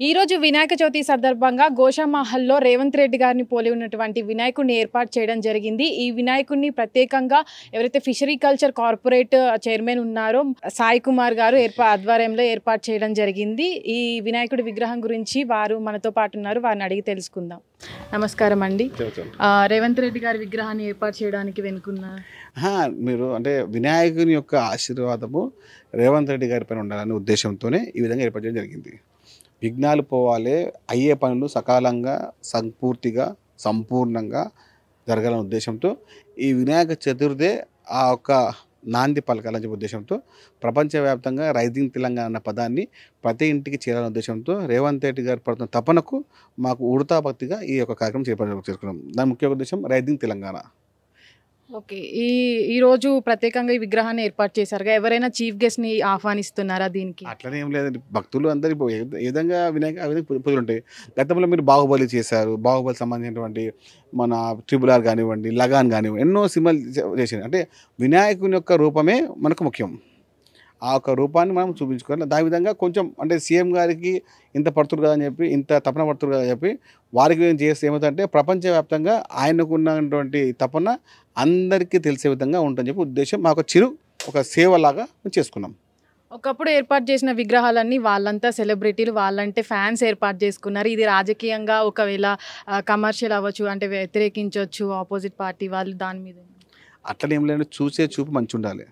ఈ రోజు వినాయక చవితి సందర్భంగా గోషామహల్లో రేవంత్ రెడ్డి గారిని పోలి ఉన్నటువంటి వినాయకుడిని ఏర్పాటు చేయడం జరిగింది. ఈ వినాయకుడిని ప్రత్యేకంగా ఎవరైతే ఫిషరీ కల్చర్ కార్పొరేట్ చైర్మన్ ఉన్నారో సాయి కుమార్ గారు ఆధ్వర్యంలో ఏర్పాటు చేయడం జరిగింది. ఈ వినాయకుడి విగ్రహం గురించి వారు మనతో పాటు ఉన్నారు, వారిని అడిగి తెలుసుకుందాం. నమస్కారం అండి. రేవంత్ రెడ్డి గారి విగ్రహాన్ని ఏర్పాటు చేయడానికి వెనుకున్నారు మీరు అంటే వినాయకుని యొక్క ఆశీర్వాదము రేవంత్ రెడ్డి గారి పైన ఉండాలనే ఉద్దేశంతోనే ఈ విధంగా ఏర్పాటు చేయడం జరిగింది. విఘ్నాలు పోవాలి, అయ్యే పనులు సకాలంగా సంపూర్ణంగా జరగాలనే ఉద్దేశంతో ఈ వినాయక చతుర్థే ఆ యొక్క నాంది పలకాలని చెప్పే ఉద్దేశంతో ప్రపంచవ్యాప్తంగా రైజింగ్ తెలంగాణ అన్న పదాన్ని ప్రతి ఇంటికి చేరాలనే ఉద్దేశంతో రేవంత్ రెడ్డి గారు పడుతున్న తపనకు మాకు ఉడతా భక్తిగా ఈ యొక్క కార్యక్రమం చేసుకున్నాం. దాని ముఖ్య ఉద్దేశం రైజింగ్ తెలంగాణ. ఓకే. ఈరోజు ప్రత్యేకంగా ఈ విగ్రహాన్ని ఏర్పాటు చేశారుగా, ఎవరైనా చీఫ్ గెస్ట్ని ఆహ్వానిస్తున్నారా దీనికి? అట్లనే ఏం లేదండి, భక్తులు అందరూ ఇప్పుడు ఏ విధంగా వినాయక ఆ విధంగా పూజలు ఉంటాయి. గతంలో మీరు బాహుబలి చేశారు, బాహుబలి సంబంధించినటువంటి మన RRR కానివ్వండి, లగాన్ కానివ్వండి, ఎన్నో సినిమాలు చేశారు. అంటే వినాయకుని యొక్క రూపమే మనకు ముఖ్యం. ఆ యొక్క రూపాన్ని మనం చూపించుకోవాలి. దాని విధంగా కొంచెం అంటే సీఎం గారికి ఇంత పడుతురు కదా అని చెప్పి, ఇంత తపన పడుతురు కదా అని చెప్పి వారికి చేస్తే ఏమవుతుందంటే ప్రపంచవ్యాప్తంగా ఆయనకు ఉన్నటువంటి తపన అందరికీ తెలిసే విధంగా ఉంటుందని చెప్పి ఉద్దేశం. మాకు ఒక సేవలాగా మేము చేసుకున్నాం. ఒకప్పుడు ఏర్పాటు చేసిన విగ్రహాలన్నీ వాళ్ళంతా సెలబ్రిటీలు, వాళ్ళంటే ఫ్యాన్స్ ఏర్పాటు చేసుకున్నారు. ఇది రాజకీయంగా ఒకవేళ కమర్షియల్ అవ్వచ్చు, అంటే వ్యతిరేకించవచ్చు ఆపోజిట్ పార్టీ వాళ్ళు దాని మీద. అట్లనే ఏం లేదు, చూసే చూపు మంచి ఉండాలి.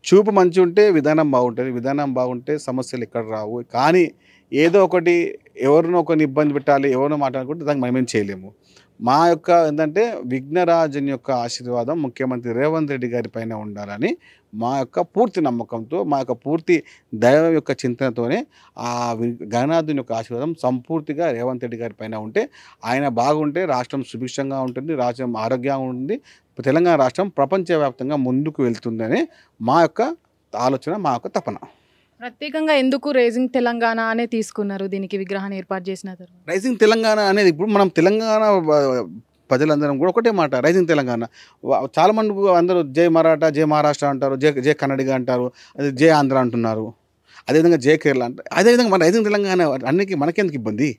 చూపు మంచి ఉంటే విధానం బాగుంటుంది, విధానం బాగుంటే సమస్యలు ఎక్కడ రావు. కానీ ఏదో ఒకటి ఎవరినో ఒకరిని ఇబ్బంది పెట్టాలి, ఎవరినో మాట్లాడుకుంటే దానికి మనమేం చేయలేము. మా యొక్క ఏంటంటే విఘ్నరాజుని యొక్క ఆశీర్వాదం ముఖ్యమంత్రి రేవంత్ రెడ్డి గారి పైన ఉండాలని మా యొక్క పూర్తి నమ్మకంతో, మా యొక్క పూర్తి దైవం యొక్క చింతనతోనే ఆ గణనాథుని యొక్క ఆశీర్వాదం సంపూర్తిగా రేవంత్ రెడ్డి గారి పైన ఉంటే, ఆయన బాగుంటే రాష్ట్రం సుభిక్షంగా ఉంటుంది, రాష్ట్రం ఆరోగ్యంగా ఉంటుంది, తెలంగాణ రాష్ట్రం ప్రపంచవ్యాప్తంగా ముందుకు వెళ్తుందని మా యొక్క ఆలోచన, మా యొక్క తపన. ప్రత్యేకంగా ఎందుకు రైజింగ్ తెలంగాణ అనే తీసుకున్నారు దీనికి విగ్రహాన్ని ఏర్పాటు చేసిన తర్వాత? రైజింగ్ తెలంగాణ అనేది ఇప్పుడు మనం తెలంగాణ ప్రజలందరం కూడా ఒకటే మాట, రైజింగ్ తెలంగాణ. చాలామంది అందరూ జై మరాఠా, జై మహారాష్ట్ర అంటారు, జై కన్నడిగా అంటారు, అది జై ఆంధ్ర అంటున్నారు, అదేవిధంగా జై కేరళ అంటారు. అదేవిధంగా మన రైజింగ్ తెలంగాణ అన్నికి మనకెందుకు ఇబ్బంది?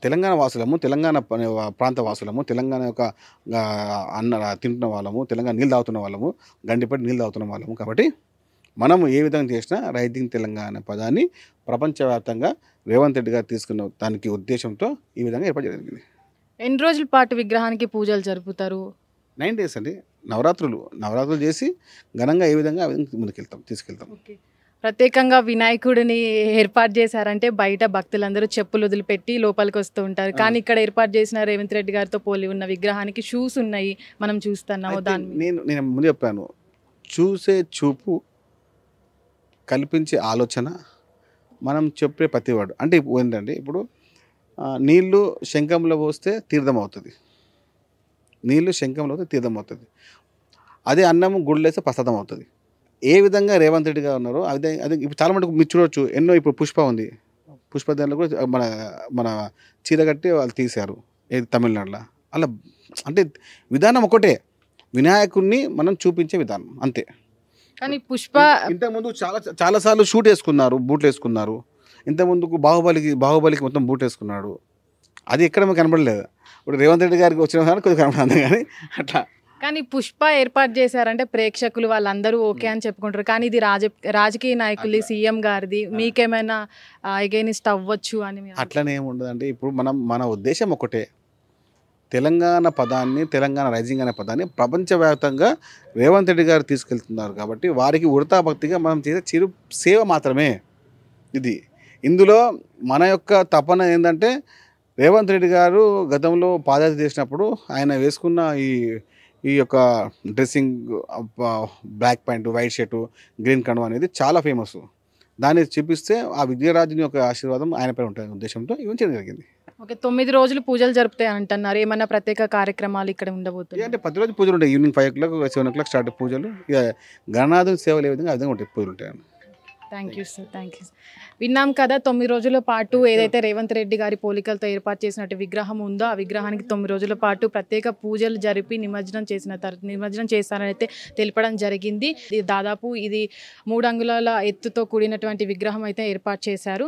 తెలంగాణ వాసులము, తెలంగాణ ప్రాంత వాసులము, తెలంగాణ యొక్క తింటున్న వాళ్ళము, తెలంగాణ నీళ్ళు తాగుతున్న వాళ్ళము, గండిపట్టి నీళ్ళు తాగుతున్న వాళ్ళము. కాబట్టి మనము ఏ విధంగా చేసినా రైజింగ్ తెలంగాణ పదాన్ని ప్రపంచవ్యాప్తంగా రేవంత్ రెడ్డి గారు తీసుకున్న దానికి ఉద్దేశంతో ఈ విధంగా ఏర్పాటు జరిగింది. ఎన్ని రోజుల పాటు విగ్రహానికి పూజలు జరుపుతారు? 9 days అండి. నవరాత్రులు చేసి ఘనంగా ఏ విధంగా తీసుకెళ్తాం. ప్రత్యేకంగా వినాయకుడిని ఏర్పాటు చేశారంటే బయట భక్తులందరూ చెప్పులు వదిలిపెట్టి లోపలికి వస్తూ ఉంటారు, కానీ ఇక్కడ ఏర్పాటు చేసిన రేవంత్ రెడ్డి గారితో పోలి ఉన్న విగ్రహానికి షూస్ ఉన్నాయి, మనం చూస్తున్నాము. నేను ముందు చెప్పాను, చూసే చూపు, కల్పించే ఆలోచన, మనం చెప్పే ప్రతివాడు. అంటే ఏంటంటే ఇప్పుడు నీళ్ళు శంఖంలో పోస్తే తీర్థం అవుతుంది, అదే అన్నం గుళ్ళేస్తే ప్రసాదం అవుతుంది. ఏ విధంగా రేవంత్ రెడ్డి గారు ఉన్నారో అదే ఇప్పుడు చాలా మటుకు మీరు చూడవచ్చు. ఎన్నో ఇప్పుడు పుష్ప ఉంది, పుష్ప దానిలో కూడా మన చీర కట్టి వాళ్ళు తీశారు ఏది తమిళనాడులో. అలా అంటే విధానం ఒకటే, వినాయకుడిని మనం చూపించే విధానం అంతే. కానీ పుష్ప ఇంతకుముందు చాలాసార్లు షూట్ వేసుకున్నారు, బూట్లు వేసుకున్నారు. ఇంతకుముందుకు బాహుబలికి మొత్తం బూట్ వేసుకున్నాడు, అది ఎక్కడ మనకు కనబడలేదు. ఇప్పుడు రేవంత్ రెడ్డి గారికి వచ్చిన కానీ కొద్దిగా కనబడింది, కానీ అట్లా. కానీ పుష్ప ఏర్పాటు చేశారంటే ప్రేక్షకులు వాళ్ళందరూ ఓకే అని చెప్పుకుంటారు, కానీ ఇది రాజకీయ నాయకులు, సీఎం గారిది, మీకేమైనా ఎగైనిస్ట్ అవ్వచ్చు అని. అట్లనే ఏమి ఉండదండి. ఇప్పుడు మన ఉద్దేశం ఒకటే, తెలంగాణ పదాన్ని, తెలంగాణ రైజింగ్ అనే పదాన్ని ప్రపంచవ్యాప్తంగా రేవంత్ రెడ్డి గారు తీసుకెళ్తున్నారు కాబట్టి వారికి ఉడతా భక్తిగా మనం చేసే చిరు సేవ మాత్రమే ఇది. ఇందులో మన యొక్క తపన ఏంటంటే, రేవంత్ రెడ్డి గారు గతంలో పాదయాత్ర చేసినప్పుడు ఆయన వేసుకున్న ఈ యొక్క dressing, black pant, white shirt, green కండువా అనేది చాలా ఫేమస్. దాన్ని చూపిస్తే ఆ విజయరాజుని యొక్క ఆశీర్వాదం ఆయనపై ఉంటుంది ఉద్దేశంతో ఇవన్నీ చేయడం జరిగింది. ఓకే. 9 రోజులు పూజలు జరుపుతాయి అంటున్నారు, ఏమన్నా ప్రత్యేక కార్యక్రమాలు ఇక్కడ ఉండబోతుంది? అంటే ప్రతిరోజు పూజలు ఉంటాయి. ఈవినింగ్ 5 o'clock 7 o'clock స్టార్ట్ పూజలు. ఇక గణనాథుని సేవలు ఏ విధంగా ఉంటాయి, పూజలు ఉంటాయి. Thank you sir, thank you. విన్నాం కదా, 9 రోజుల పాటు ఏదైతే రేవంత్ రెడ్డి గారి పోలికలతో ఏర్పాటు చేసినట్టు విగ్రహం ఉందో ఆ విగ్రహానికి 9 రోజుల పాటు ప్రత్యేక పూజలు జరిపి నిమజ్జనం చేస్తారని అయితే తెలపడం జరిగింది. దాదాపు ఇది 3 అంగుళాల ఎత్తుతో కూడినటువంటి విగ్రహం అయితే ఏర్పాటు చేశారు.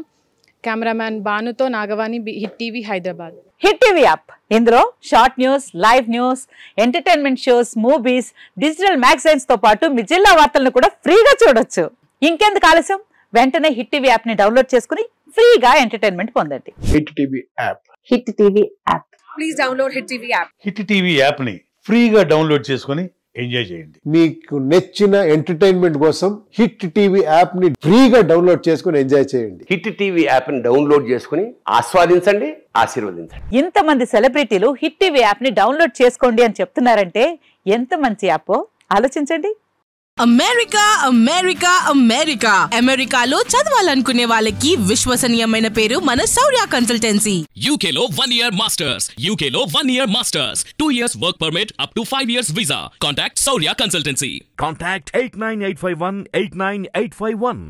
కెమెరామ్యాన్ భానుతో Nagavani, hit TV Hyderabad. Hit TV app ఇందులో short news, live news, entertainment shows, movies, digital magazines తో పాటు మీ జిల్లా వార్తలను కూడా ఫ్రీగా చూడొచ్చు. ఇంకెందుకు ఆలస్యం, వెంటనే హిట్ టీవీ యాప్ ని డౌన్లోడ్ చేసుకుని ఫ్రీగా ఎంటర్టైన్మెంట్ పొందండి. Hit TV app. Hit TV app. Please download hit TV app. Hit TV app ని ఫ్రీగా డౌన్లోడ్ చేసుకుని ఎంజాయ్ చేయండి. మీకు నచ్చిన ఎంటర్టైన్మెంట్ కోసం హిట్ టీవీ యాప్ ని ఫ్రీగా డౌన్లోడ్ చేసుకుని ఎంజాయ్ చేయండి. హిట్ టీవీ యాప్ ని డౌన్లోడ్ చేసుకుని ఆస్వాదించండి, ఆశీర్వదించండి. ఇంతమంది సెలబ్రిటీలు హిట్ టీవీ యాప్ ని డౌన్లోడ్ చేసుకోండి అని చెప్తున్నారంటే ఎంత మంచి యాప్ ఆలోచించండి. అమెరికా అమెరికా అమెరికా అమెరికాలో చదవాలనుకునే వాళ్ళకి విశ్వసనీయమైన పేరు మన శౌర్య కన్సల్టెన్సీ. UK లో 1 year masters, UK లో 1 year masters, 2 years work permit up to 5 years visa. Contact Saurya Consultancy. Contact 89851 89851.